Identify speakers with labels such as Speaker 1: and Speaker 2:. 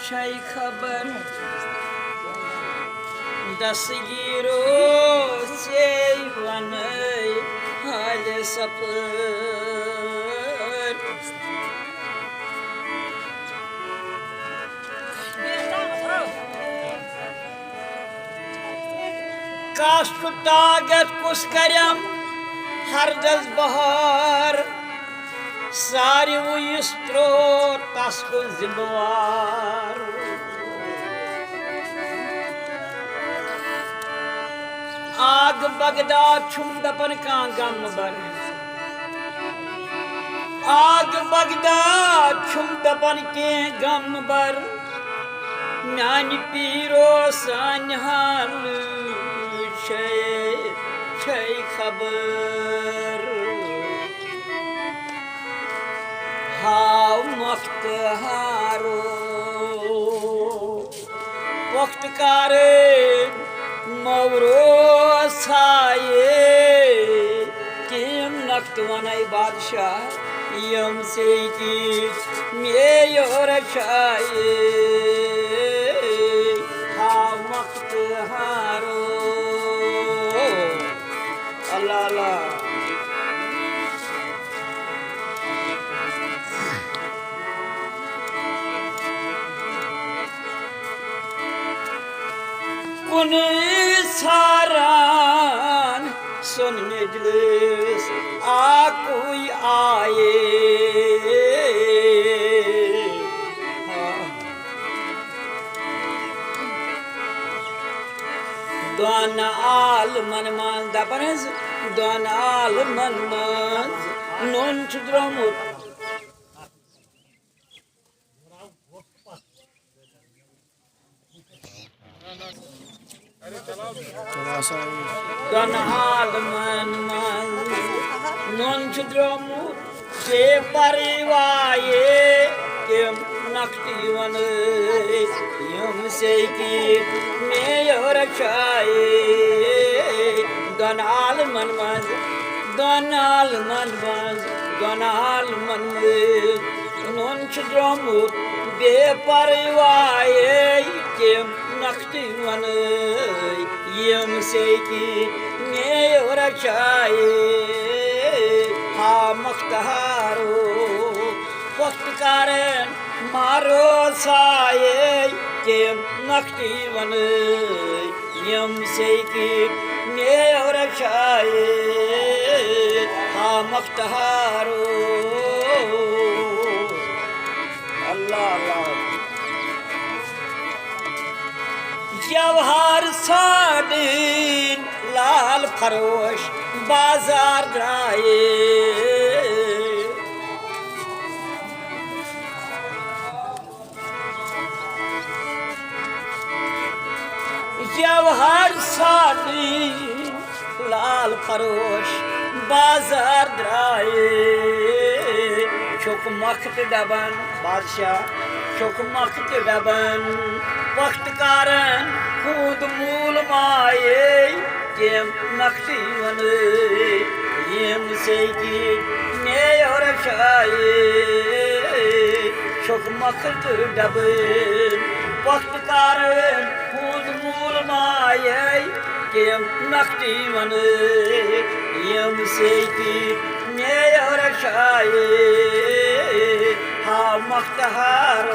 Speaker 1: छै खबर दसगिरो से वनै हाल सफर काश तागत कुस करम हरदस बहार सारी त्रो तस को जिम्मेवार आग बगदाद छुम दपन का गम बर आग बगदाद छुम दपन के गम बर मान पीरो सान हाल छै खबर हाव मफ्त हारो वक्त कारे मवरो साये किम नक्त वनाई बादशाह यम से की मेयर छाये हाव मफ्त हारो अल्लाह अल्लाह सारान सुन मजलिस आ कोई आए दोन आल मन मान दपनज दोन आल मन मान known चुद्रमुत Donal man non chudromu se parivaye kem nakti vane yum se ki meyor chaye donal man donal man non chudromu be parivaye kem nakti vane यम से की मेयर चाहे हा मख्तहारो वक्त कारण मारो साये के नक्ति वन यम से की मेयर चाहे हा मख्तहारो अल्लाह अल्लाह जवाहर सादीन लाल फरोश बाजार द्राए जवाहर सादीन लाल फरोश बाजार द्राए चुक मख्त डबन बादशाह चुक मख्त डबन वक्त कारण खुद मूल माये केम नक्ति वने यम से की मेयर छाये शुक मख्त डबन वक्त कारण खुद मूल माये केम नक्ति वने यम से की मेयर छाये हा मख्तहारो